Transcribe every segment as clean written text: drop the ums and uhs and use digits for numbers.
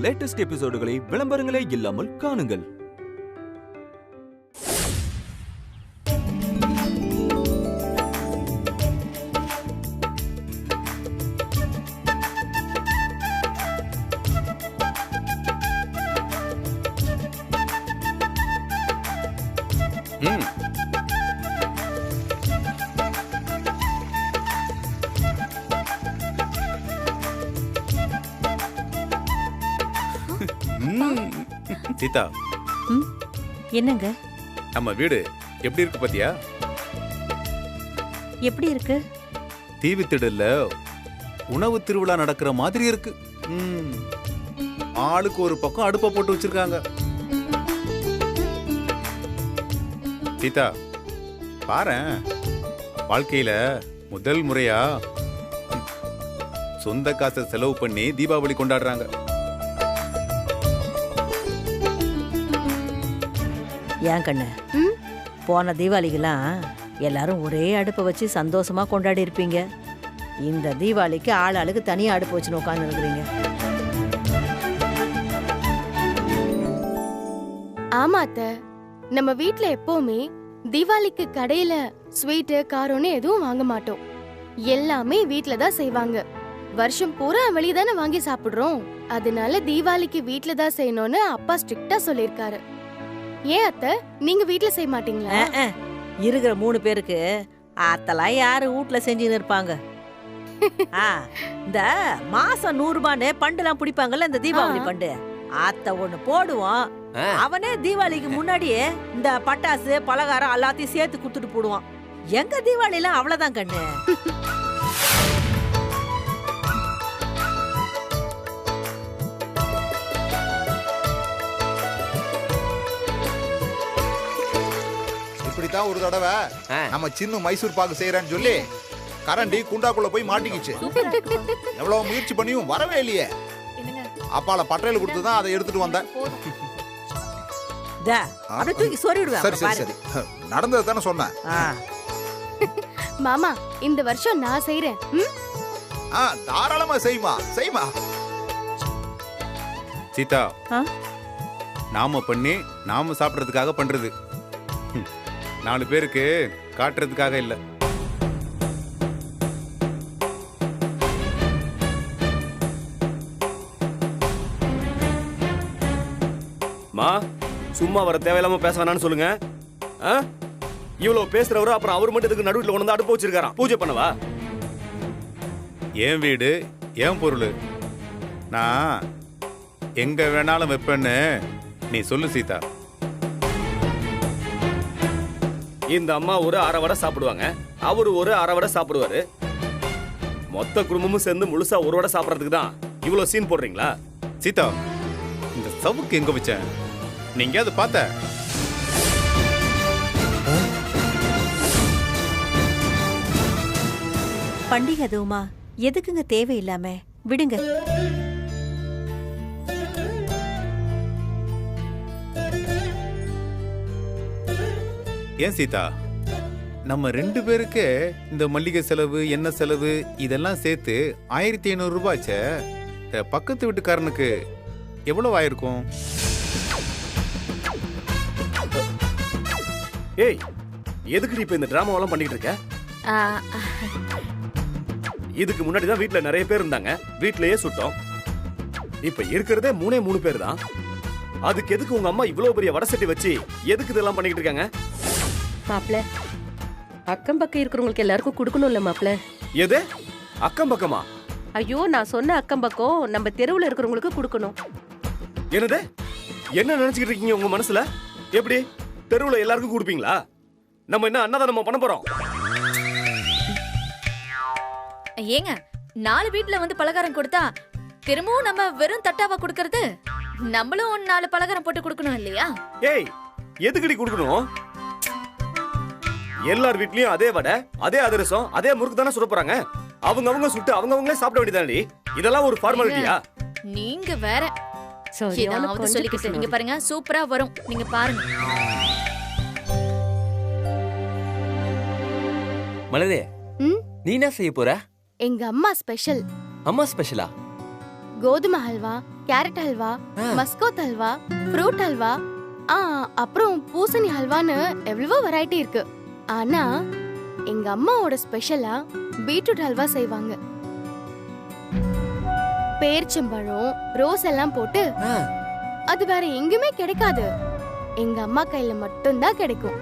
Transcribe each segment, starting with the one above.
Latest எபிசோடுகளை விளம்பரங்களே இல்லாமல் காணுங்கள். சீதா, என்னங்க நம்ம வீடு எப்படி இருக்கு பாத்தியா? எப்படி இருக்கு? தீவித்திடல்ல உணவு திருவிழா நடக்கிற மாதிரி இருக்கு. ஆளுக்கு ஒரு பக்கம் அடுப்பை போட்டு வச்சிருக்காங்க. சீதா, பாரேன், வாழ்க்கையில முதல் முறையா சொந்த காசை செலவு பண்ணி தீபாவளி கொண்டாடுறாங்க. ஏன் கண்ணு, போன தீபாவளிக்கெல்லாம் எல்லாரும் ஒரே அடுப்பை வச்சு சந்தோஷமா கொண்டாடி இருப்பீங்க. இந்த தீபாவளிக்கு ஆளுக்கு தனியா அடுப்பு வச்சு உட்கார்ந்து இருக்கிறீங்க. ஆமா அத்தை, நம்ம வீட்ல எப்பவுமே தீபாவளிக்கு கடையில ஸ்வீட்டு காரம்னு எதுவும் வாங்க மாட்டோம். எல்லாமே வீட்ல தான் செய்வாங்க. வருஷம் பூரா வெளியே தானே வாங்கி சாப்பிடுறோம். அதனால தீபாவளிக்கு வீட்ல தான் செய்யணும்னு அப்பா ஸ்ட்ரிக்ட்டா சொல்லிருக்காரு. ஏன் அத்தை, நீங்க வீட்ல செய்ய மாட்டீங்களா? இருக்கிற 3 பேருக்கு அத்தெல்லாம் யாரு வீட்டுல செஞ்சுன்னு இருப்பாங்க? இந்த மாசம் 100 ரூபான்னு பண்டுலாம் பிடிப்பாங்கல்ல, இந்த தீபாவளி பண்டு, அத்த ஒண்ணு போடுவோம். அவனே தீபாவளிக்கு முன்னாடியே இந்த பட்டாசு பலகாரம் எல்லாத்தையும் சேர்த்து குடுத்துட்டு போடுவான். எங்க தீபாவளி எல்லாம் அவ்வளவுதான் கண்ணு. இப்படித்தான் ஒரு தடவை நம்ம சின்ன மைசூர் பாக்கு செய்யறேன்னு சொல்லி கரண்டி குண்டாக்குள்ள போய் மாட்டிக்கிச்சு. எவ்வளவு முயற்சி பண்ணியும் வரவே இல்லையே. அப்பால பட்டையில கொடுத்துதான் அதை எடுத்துட்டு வந்தேன். சரி சரி சரி, நடந்தது தானே சொன்னேன். மாமா, இந்த வருஷம் நான் செய்றேன். தாராளமா செய்யுமா செய்யுமா. சீதா, நாம பண்ணி நாம சாப்பிடறதுக்காக பண்றது, 4 பேருக்கு காட்டுறதுக்காக இல்ல. மா, சும்மா வர தேவையில்லாம பேச வேணான்னு சொல்லுங்க. இவ்வளவு பேசுறவரு அப்புறம் அவர் மட்டும் இதுக்கு நடுவில் கொண்டு வந்து அடுப்பு வச்சிருக்காராம். பூஜை பண்ணவா? என் வீடு என் பொருள், நான் எங்க வேணாலும் வைப்பேன்னு நீ சொல்லு சீதா. இந்த அம்மா ஒரு அரை வடை சாப்பிடுவாங்க, அவரு ஒரு அரை வடை சாப்பிடுவாரு. மொத்த குடும்பமும் சேர்ந்து முழுசா ஒரு வடை சாப்பிடறதுக்கு தான் இவ்வளவு சீன் போடுறீங்களா? சீதா, இந்த சவுக்கு எங்க வச்சேன்? நீங்க அதை பார்த்த? பண்டிகை அதுவுமா எதுக்குங்க தேவையில்லாம விடுங்க. ஏன் சீதா, நம்ம 2 பேருக்கு இந்த மல்லிகை செலவு, எண்ணெய் செலவு இதெல்லாம் சேர்த்து 1500 ரூபாய்ச்சே. பக்கத்து வீட்டுக்காரனுக்கு எவ்வளவு ஆயிருக்கும்? ஏய், எதுக்கு இப்ப இந்த டிராமாவெல்லாம் பண்ணிட்டு இருக்க? இதுக்கு முன்னாடி தான் வீட்டுல நிறைய பேர் இருந்தாங்க, வீட்லயே சுட்டோம். இப்ப இருக்கிறதே 3 பேர் தான். அதுக்கு எதுக்கு உங்க அம்மா இவ்வளவு பெரிய வடை சட்டி வச்சு எதுக்கு இதெல்லாம் பண்ணிட்டு இருக்காங்க? மாப்ள, அக்கம் பக்கம் இருக்கிறவங்களுக்கு எல்லாருக்கும் கொடுக்கணும்ல மாப்ள. எது அக்கம் பக்கமா? ஐயோ, நான் சொன்ன அக்கம் பக்கம் நம்ம தெருவுல இருக்கிறவங்களுக்கு கொடுக்கணும். என்னது? என்ன நினைச்சுக்கிட்டு இருக்கீங்க உங்க மனசுல? எப்படி தெருவுல எல்லாருக்கும் கொடுப்பீங்களா? நம்ம என்ன அன்னதானம் பண்ண போறோம்? ஏங்க, 4 வீட்ல வந்து பலகாரம் கொடுத்தா திரும்பவும் நம்ம வெறும் தட்டாவா கொடுக்கறது? நம்மளும் 4 பலகாரம் போட்டு கொடுக்கணும் இல்லையா? ஏய், எதுக்கடி கொடுக்கணும்? எல்லார் வீட்லயும் அதே வடை, அதே அதிரசம், அதே முறுக்கு தானே சுட போறாங்க. அவங்க சுட்டு அவங்களே சாப்பிட வேண்டியதானே. இதெல்லாம் ஒரு ஃபார்மாலிட்டியா? நீங்க வேற ஏதாவது சொல்லிக்கிட்டு. நீங்க பாருங்க, சூப்பரா வரும், நீங்க பாருங்க. மலரே, நீ என்ன செய்ய போற? எங்க அம்மா ஸ்பெஷல். அம்மா ஸ்பெஷலா? கோதுமை ஹல்வா, கேரட் ஹல்வா, மஸ்கோத் ஹல்வா, ஃப்ரூட் ஹல்வா, அப்புறம் பூசணி ஹல்வான்னு எவ்வளவோ வெரைட்டி இருக்கு. ஆனா எங்க அம்மாவோட ஸ்பெஷலா பீட்ரூட் ஹல்வா செய்வாங்க. பேரிச்சம்பழம், ரோஸ் எல்லாம் போட்டு அது வேற எங்குமே கிடைக்காது. எங்க அம்மா கையில மட்டும்தான் கிடைக்கும்.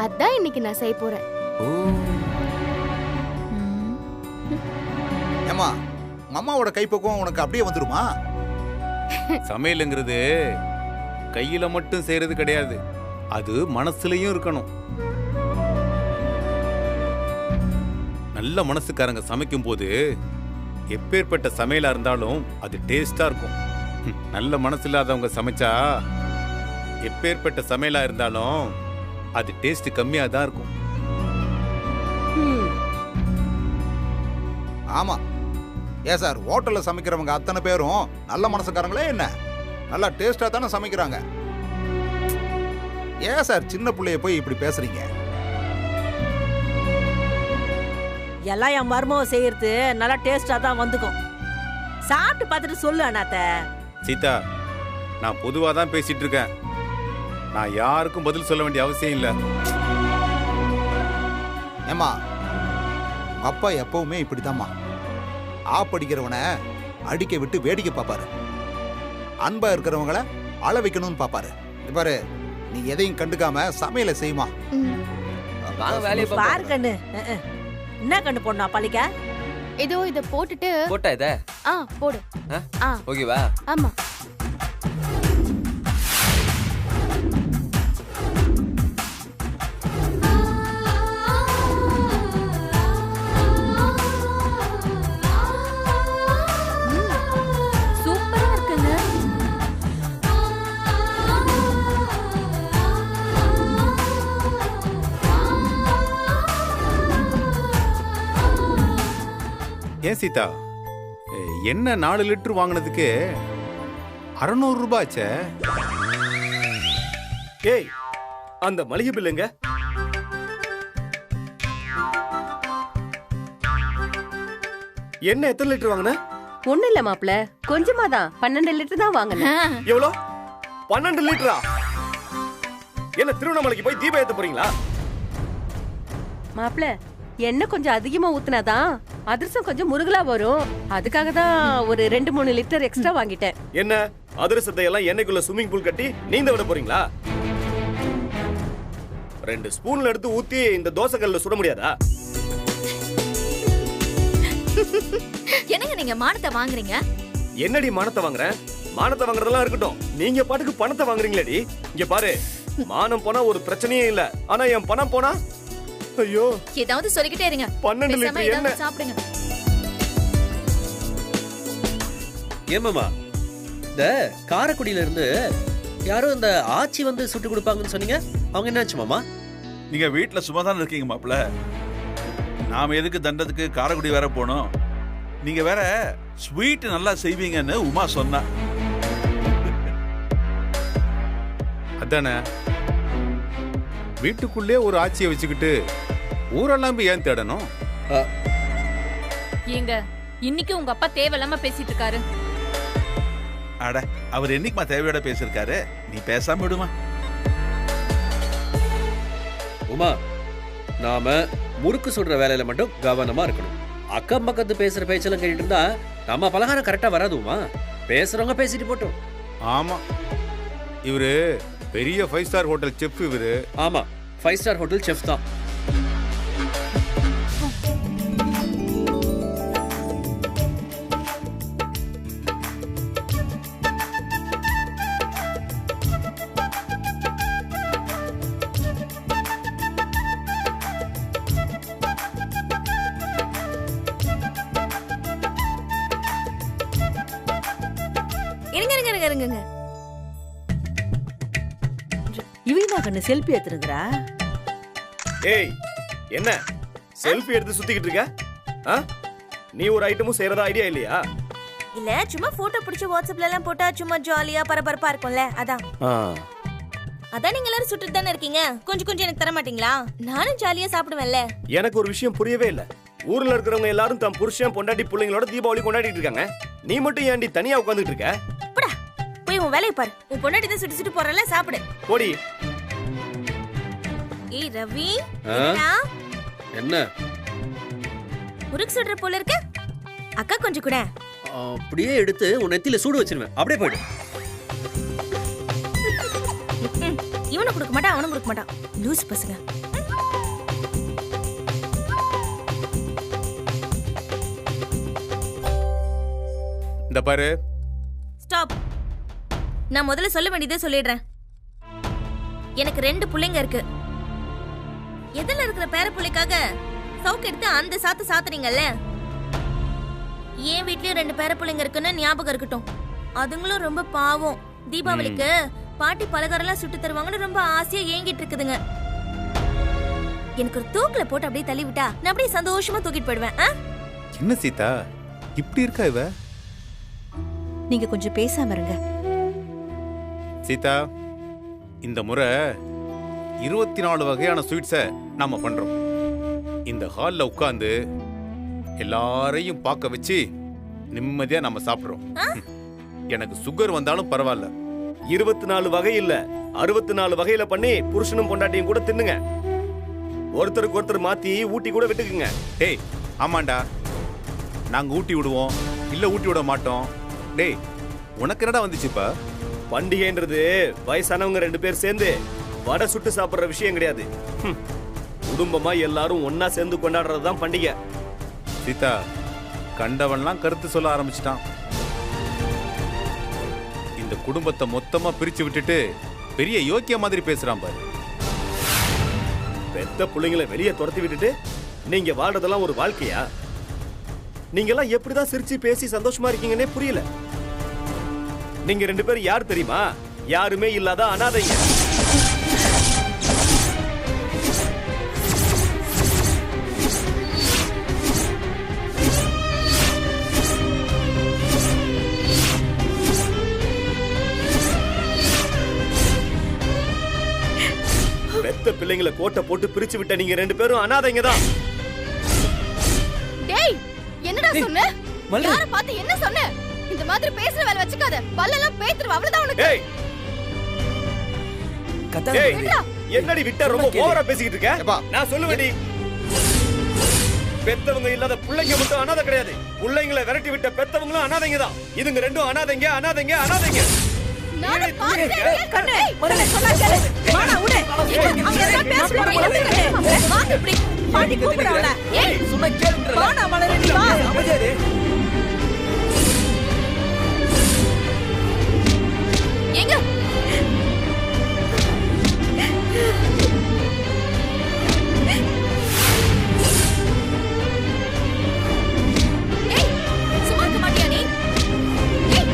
அதான் இன்னைக்கு நான் செய்ய போறேன். ஏமா அம்மாவோட கைப்பக்குவம் உனக்கு அப்படியே வந்துருமா? சமையலுங்கிறது கையில மட்டும் செய்யறது கிடையாது, அது மனசுலயும் இருக்கணும். நல்ல மனசுக்காரங்க சமைக்கும் போது எப்பேற்பட்ட சமையலா இருந்தாலும் அது டேஸ்டா இருக்கும். நல்ல மனசு இல்லாதவங்க சமைச்சா எப்பேற்பட்ட சமையலா இருந்தாலும் அது டேஸ்ட் கம்மியா தான் இருக்கும். ஆமா. ஏன் சார், ஹோட்டல்ல சமைக்கிறவங்க அத்தனை பேரும் நல்ல மனசுக்காரங்களே என்ன? நல்லா டேஸ்டா தானே சமைக்கிறாங்க. ஏன் சார் சின்ன பிள்ளைய போய் இப்படி பேசுறீங்க? எல்லாம் என் மருமக செய்யறது நல்லா டேஸ்டா தான் வந்துக்கும். சாப்பிட்டு பார்த்துட்டு சொல்லு அண்ணாத்த. சீதா, நான் பொதுவா தான் பேசிட்டு இருக்கேன். நான் யாருக்கும் பதில் சொல்ல வேண்டிய அவசியம் இல்லை. ஏமா அப்பா எப்பவுமே இப்படிதாம்மா. ஆப்படிக்கிறவனை அடிக்க விட்டு வேடிக்கை பார்ப்பாரு, அன்பா இருக்கிறவங்கள அழ வைக்கணும்னு பார்ப்பாரு. இது பாரு, நீ எதையும் கண்டுக்காம சமையலை செய்யுமா. பாரு கண்ணு, என்ன கண்ணு போடணும் பழிக்க? ஏதோ இத போட்டுட்டு போட்டா இத போடு. ஓகேவா? ஆமா. சூப்பரா இருக்குங்க. ஏன் சீதா, என்ன 4 லிட்டர் வாங்கினதுக்கு 600 ரூபாய்ச்சே? ஏய், அந்த மளிகை பில்லுங்க. என்ன எத்தனை லிட்டர் வாங்கின? ஒண்ணு இல்ல மாப்ள, கொஞ்சமா தான் 12 லிட்டர் தான் வாங்கினேன். எவ்வளோ? 12 லிட்டரா? என்ன திருவண்ணாமலைக்கு போய் தீபம் ஏத்த போறீங்களா? மாப்ள, எண்ணெய் கொஞ்சம் அதிகமா ஊத்துனாதான் அதிரசம் கொஞ்சம் முருகலா வரும். அதுக்காக தான் ஒரு 2-3 லிட்டர் எக்ஸ்ட்ரா வாங்கிட்டேன். என்ன அதிரசத்தை எல்லாம் எண்ணெய்க்குள்ள ஸ்விம்மிங் பூல் கட்டி நீந்த விட போறீங்களா? 2 ஸ்பூன்ல எடுத்து ஊத்தி இந்த தோசைக்கல்ல சுட முடியாதா? என்னங்க நீங்க மானத்தை வாங்குறீங்க? என்னடி மானத்தை வாங்குறேன்? மானத்தை வாங்குறதெல்லாம் இருக்கட்டும், நீங்க பாட்டுக்கு பணத்தை வாங்குறீங்களேடி. இங்க பாரு, மானம் போனா ஒரு பிரச்சனையே இல்ல, ஆனா என் பணம் போனா ஐயோ. ஏதாவது சொல்லிக்கிட்டே இருங்க. 12 லிட்டர் எண்ணெய் சாப்பிடுங்க. ஏமாமா, இந்த காரைக்குடியில இருந்து யாரோ இந்த ஆச்சி வந்து சுட்டு கொடுப்பாங்கன்னு சொன்னீங்க, அவங்க என்னாச்சு மாமா? நீங்க வீட்டுல சும்மா தானே இருக்கீங்க மாப்பிள்ள, நாம எதுக்கு தண்டத்துக்கு காரைக்குடி வேற போனோம்? நீங்க வேற ஸ்வீட் நல்லா செய்வீங்கன்னு உமா சொன்னா. அதானே, வீட்டுக்குள்ளே ஒரு ஆட்சியை வச்சுக்கிட்டு ஊரெல்லாம் போய் ஏன் தேடணும்? ஏங்க, இன்னைக்கு உங்க அப்பா தேவையில்லாம பேசிட்டு இருக்காரு. அட, அவர் என்னைக்குமா தேவையோட பேசிருக்காரு, நீ பேசாம விடுமா. உமா, நாம முறுக்கு சுடுற வேலையில மட்டும் கவனமா இருக்கணும். அக்கம் பக்கத்து பேசுற பேச்செல்லாம் கேட்டுட்டு இருந்தா நம்ம பலகாரம் கரெக்டா வராது உமா. பேசுறவங்க பேசிட்டு போட்டோம். ஆமா, இவரு பெரிய 5 ஸ்டார் ஹோட்டல் செஃப். இவரு ஆமா, 5 ஸ்டார் ஹோட்டல் செஃப் தான். இருங்க. இவனா கண்ணு செல்ஃபி எடுத்துருங்கறா. ஏய், என்ன செல்ஃபி எடுத்து சுத்திக்கிட்டு இருக்க? நீ ஒரு ஐட்டமும் செய்யறதா ஐடியா இல்லையா? இல்ல, சும்மா போட்டோ பிடிச்சு வாட்ஸ்அப்ல எல்லாம் போட்டா சும்மா ஜாலியா பரபரப்பா இருக்கும்ல, அதான். அதான் நீங்க எல்லாரும் சுட்டுட்டு தானே இருக்கீங்க, கொஞ்சம் எனக்கு தர மாட்டீங்களா? நானும் ஜாலியா சாப்பிடுவேன்ல. எனக்கு ஒரு விஷயம் புரியவே இல்ல. ஊர்ல இருக்கிறவங்க எல்லாரும் தம் புருஷன் பொண்டாட்டி பிள்ளைங்களோட தீபாவளி கொண்டாடிட்டு இருக்காங்க, நீ மட்டும் ஏன்டி தனியா உட்கார்ந்துட்டு இருக்க? போய் உன் வேலையை பாரு. உன் பொண்டாட்டி தான் சுட்டு சுட்டு போறல, சாப்பிடு. போடி. ஏய் ரவி, என்னடா? என்ன முறுக்கு சுடுற போல இருக்க? அக்கா கொஞ்சம் கூட. அப்படியே எடுத்து உன் நெத்தியில சூடு வச்சிருவேன். அப்படியே போயிடு. இவனும் கொடுக்க மாட்டான், அவனும் கொடுக்க மாட்டான். லூஸ் பசங்க. இந்த பாரு. ஸ்டாப். நான் முதல்ல சொல்ல வேண்டியதே சொல்லிடுறேன். எனக்கு 2 பிள்ளைங்க இருக்கு. எதில இருக்கிற பேர பிள்ளைக்காக சவுக்கு எடுத்து அந்த சாத்து சாத்துறீங்கல்ல. என் வீட்லயும் 2 பேர பிள்ளைங்க இருக்குன்னு ஞாபகம் இருக்கட்டும். அதுங்களும் ரொம்ப பாவம். தீபாவளிக்கு பாட்டி பலகாரம்லாம் சுட்டு தருவாங்கன்னு ரொம்ப ஆசையா ஏங்கிட்டு இருக்குதுங்க. எனக்கு ஒரு தூக்குல போட்டு அப்படியே தள்ளி விட்டா நான் அப்படியே சந்தோஷமா தூக்கிட்டு போயிடுவேன். என்ன சீதா இப்படி இருக்கா இவ? நீங்க கொஞ்சம் பேசாம இருங்க. சீதா, இந்த முறை 24 வகையான ஸ்வீட்ஸை நாம பண்றோம். இந்த ஹால்ல உட்கார்ந்து எல்லாரையும் பார்க்க வச்சு நிம்மதியா நம்ம சாப்பிடுறோம். எனக்கு சுகர் வந்தாலும் பரவாயில்ல. 24 வகை இல்ல, 64 வகையில பண்ணி புருஷனும் பொண்டாட்டியும் கூட தின்னுங்க. ஒருத்தருக்கு ஒருத்தர் மாத்தி ஊட்டி கூட விட்டுக்குங்க. டேய், ஆமாண்டா, நாங்க ஊட்டி விடுவோம், இல்ல ஊட்டி விட மாட்டோம். டேய், உனக்கு என்னடா வந்துச்சுப்பா? பண்டிகைன்றது வயசானவங்க 2 பேர் சேர்ந்து வடை சுட்டு சாப்பிடுற விஷயம் கிடையாது. குடும்பமா எல்லாரும் ஒன்னா சேர்ந்து கொண்டாடுறதுதான் பண்டிகை. சீதா, கண்டவன்லாம் கருத்து சொல்ல ஆரம்பிச்சிட்டான். இந்த குடும்பத்தை மொத்தமா பிரிச்சு விட்டுட்டு பெரிய யோக்கிய மாதிரி பேசுறான் பாரு. பெத்த பிள்ளைங்களை வெளியே துரத்தி விட்டுட்டு நீங்க வாழ்றதெல்லாம் ஒரு வாழ்க்கையா? நீங்க எல்லாம் எப்படிதான் சிரிச்சு பேசி சந்தோஷமா இருக்கீங்கன்னே புரியல. நீங்க 2 பேரும் யார் தெரியுமா? யாருமே இல்லாத அனாதைங்க. பெத்த பிள்ளைங்களை கோட்டை போட்டு பிரிச்சு விட்ட நீங்க 2 பேரும் அனாதைங்க தான். டேய், என்னடா சொன்ன? யார பார்த்து என்ன சொன்ன? இந்த மாதிரி பேசுற வேலை வச்சுக்காத. பல்லெல்லாம் பேத்துற அவ்வளவுதான் உனக்கு. டேய், என்னடி விட்டா ரொம்ப ஓவரா பேசிக்கிட்டு இருக்க? நான் சொல்லுவேன்டி, பெத்தவங்க இல்லாத பிள்ளைங்க மட்டும் அனாதை கிடையாது. பிள்ளைங்களை விரட்டி விட்ட பெத்தவங்களும் அனாதைங்க தான். இதுங்க 2 அனாதைங்க, அனாதைங்க, அனாதைங்க. கண்ணே, முதல்ல சொன்னா கேளு. வாடா உடே. அவங்க என்ன பேசுறாங்க? வாங்க இப்படி. பாட்டி கூப்பிடுறவள. ஏய், சும்மா கேளுங்கற. வாடா மலரே, நீ வா. அமைதியாரு. எங்க? ஏய், சும்மா இருக்க மாட்டியா நீ? ஏய்.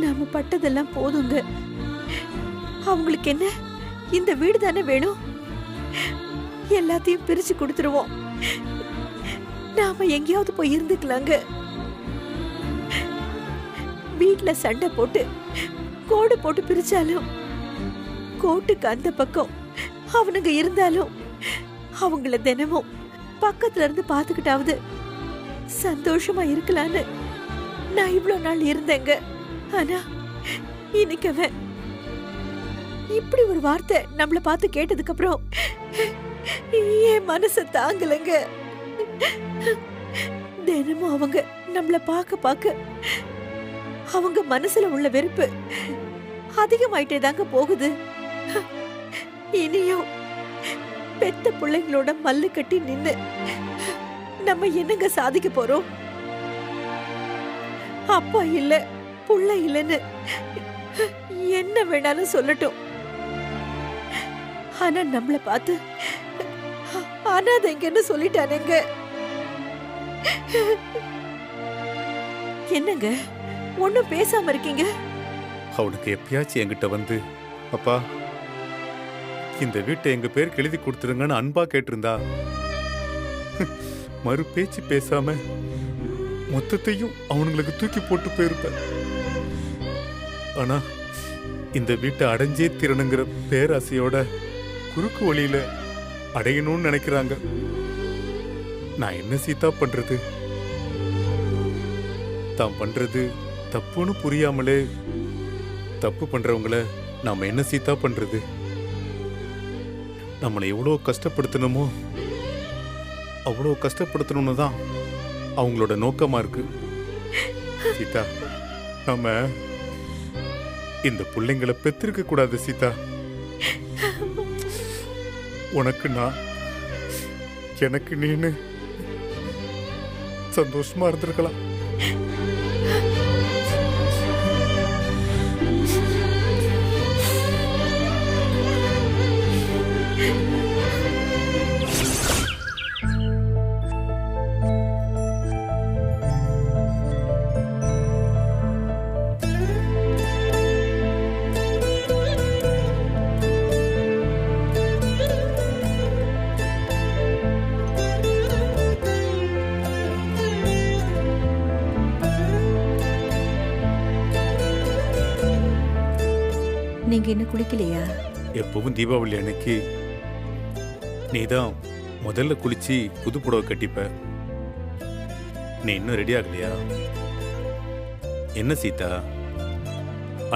நாம பட்டதெல்லாம் போதுங்க. அவங்களுக்கு என்ன இந்த வீடு தானே வேணும்? எல்லாத்தையும் பிரிச்சு கொடுத்துருவோம். நாம எங்கேயாவது போய் இருந்துக்கலாங்க. வீட்டுல சண்டை போட்டு கோடு போட்டு பிரிச்சாலும் கோட்டுக்கு அந்த பக்கம் அவனுங்க இருந்தாலும் அவங்கள தினமும் பக்கத்துல இருந்து பாத்துக்கிட்டாவது சந்தோஷமா இருக்கலான்னு நான் இவ்வளவு நாள் இருந்தேங்க. ஆனா இன்னைக்கு அவன் இப்படி ஒரு வார்த்தை நம்மள பார்த்து கேட்டதுக்கு அப்புறம் என் மனச தாங்கலங்க. தினமும் அவங்க நம்மள பார்க்க அவங்க மனசுல உள்ள வெறுப்பு அதிகமாயிட்டே தாங்க போகுது. இனியும் பெத்த பிள்ளைங்களோட மல்லு கட்டி நின்னு நம்ம என்னங்க சாதிக்க போறோம்? அப்பா இல்ல புள்ள இல்லன்னு என்ன வேணாலும் சொல்லட்டும். ஆனா நம்மள பார்த்து அனாதைங்கன்னு சொல்லிட்டானுங்க. என்னங்க ஒண்ணும் பேசாம இருக்கீங்க? அவனுக்கு எப்பயாச்சும் என்கிட்ட வந்து, அப்பா இந்த வீட்டை எங்க பேருக்கு எழுதி கொடுத்துருங்கன்னு அன்பா கேட்டிருந்தா மறு பேச்சு பேசாம மொத்தத்தையும் அவனுங்களுக்கு தூக்கி போட்டு போயிருப்பேன். ஆனா இந்த வீட்டை அடைஞ்சே திறனுங்கிற பேராசையோட குறுக்கு வழியில அடையணும்னு நினைக்கிறாங்க. நான் என்ன சீதா பண்றது? தான் பண்றது தப்புன்னு புரியாமலே தப்பு பண்றவங்கள நாம என்ன சீதா பண்றது? நம்மளை எவ்வளோ கஷ்டப்படுத்தணுமோ அவ்வளோ கஷ்டப்படுத்தணும்னு தான் அவங்களோட நோக்கமா இருக்கு. சீதா, நாம இந்த பிள்ளைங்களை பெற்றிருக்க கூடாது சீதா. உனக்கு நான், எனக்கு நீனு சந்தோஷமா இருந்திருக்கலாம். நீங்க இன்னும் குளிக்கலையா? எப்பவும் தீபாவளி அன்னைக்கு நீதான் முதல்ல குளிச்சு புது புடவை கட்டிப்ப. நீ இன்னும் ரெடி ஆகலையா? என்ன சீதா,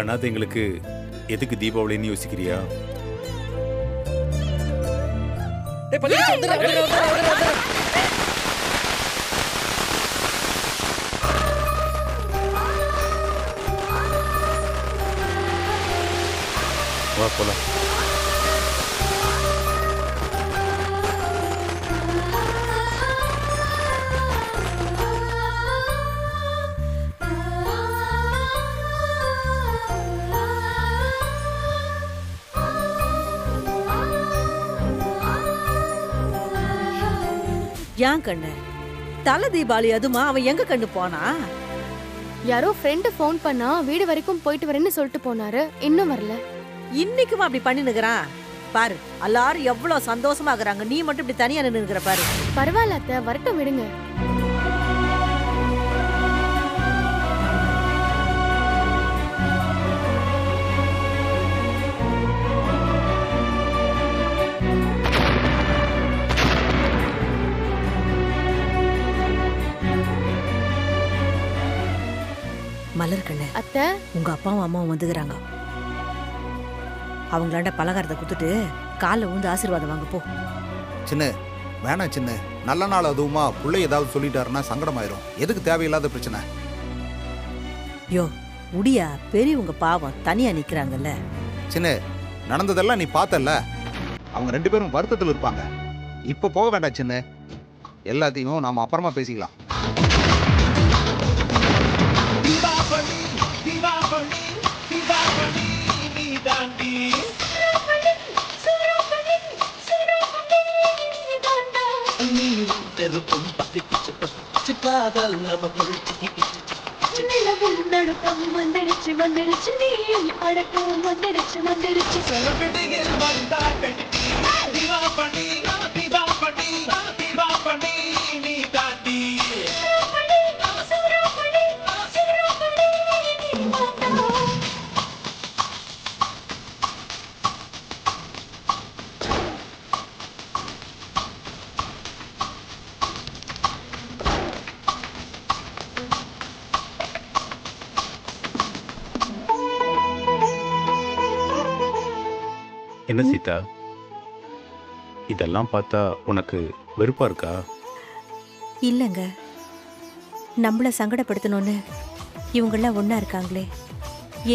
அனாதைங்களுக்கு எதுக்கு தீபாவளின்னு யோசிக்கிறியா? வா போலாம். ஏன் கண்ணு தலை தீபாவளி அதுமா அவன் எங்க கண்ணு போனா? யாரோ ஃப்ரெண்டு ஃபோன் பண்ணா வீடு வரைக்கும் போயிட்டு வரேன்னு சொல்லிட்டு போனாரு, இன்னும் வரல. இன்னைக்கும் அப்படி பண்ணினுக்கிறான் பாரு. எல்லாரும் எவ்வளவு சந்தோஷமா இருக்கிறாங்க, நீ மட்டும் இப்படி தனியா நின்னுக்கிற பாரு. பரவாயில்ல அத்தை, வரட்டும் விடுங்க. மலர் கண்ணு, அத்தை உங்க அப்பாவும் அம்மாவும் வந்துக்கிறாங்க. அவங்களாண்ட பலகாரத்தை குத்துட்டு காலில் விழுந்து ஆசீர்வாதம் வாங்க போ. சின்ன வேணாம் சின்ன, நல்ல நாள் அதுவுமா பிள்ளை ஏதாவது சொல்லிட்டாருன்னா சங்கடமாயிரும். எதுக்கு தேவையில்லாத பிரச்சனை? யோ முடியா, பெரியவங்க பாவம் தனியா நிக்கிறாங்கல்ல. சின்ன, நடந்ததெல்லாம் நீ பார்த்தல்ல. அவங்க 2 பேரும் வருத்தத்தில் இருப்பாங்க. இப்ப போக வேண்டாம் சின்ன, எல்லாத்தையும் நாம அப்புறமா பேசிக்கலாம். வந்துடுச்சு வந்துடுச்சு நீ அடக்கம் வந்துடுச்சு வந்துடுச்சு என்ன சீதா, இதெல்லாம் பார்த்தா உனக்கு வெறுப்பா இருக்கா? இல்லைங்க, நம்மள சங்கடப்படுத்தணும்னு இவங்கெல்லாம் ஒண்ணா இருக்காங்களே,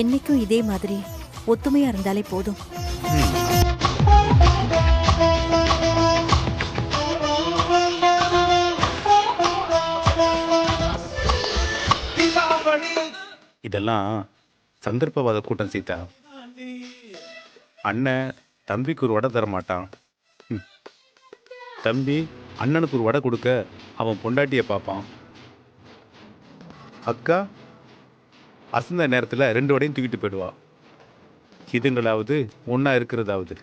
என்னைக்கும் இதே மாதிரி ஒத்துமையா இருந்தாலே போதும். இதெல்லாம் சந்தர்ப்பவாத கூட்டம் சீதா. அண்ணன் தம்பிக்கு ஒரு வடை தர மாட்டான். தம்பி அண்ணனுக்கு ஒரு வடை கொடுக்க அவன் பொண்டாட்டியை பார்ப்பான். அக்கா அசந்த நேரத்தில் 2 வடையும் தூக்கிட்டு போயிடுவா. இதுங்களாவது ஒன்றா இருக்கிறதாவது.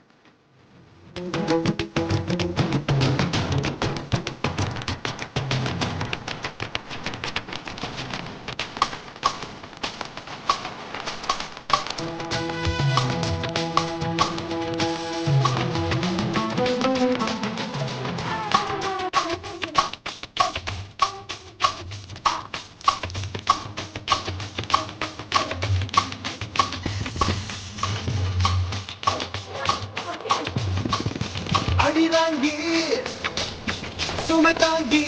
சுமை தாங்கி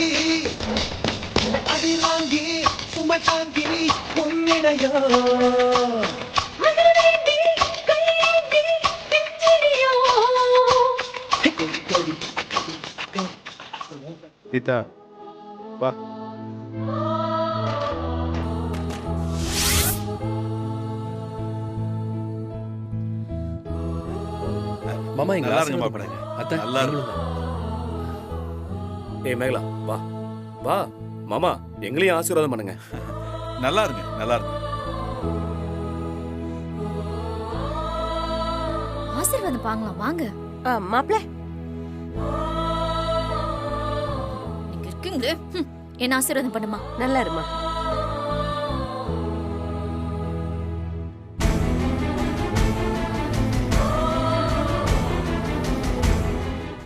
அடி வாங்கி சுமை தாங்கி உன்னிடையோ சீதா வா. மாமா இங்க நல்லா இருங்க ஆசீர்வாதம் மாப்பிள்ளை. பண்ணுங்க. அத்தை, நல்லா இருக்கு. ஏய் மேகலா வா வா மாமா எங்களையும் ஆசீர்வாதம் பண்ணுங்க. நல்லா இருங்க நல்லா இருங்க. ஆசீர்வாதம் வாங்கலாம் வாங்க. மாப்பிள்ள நீங்க இருக்கீங்களே என்ன ஆசீர்வாதம் பண்ணுமா. நல்லா இருமா.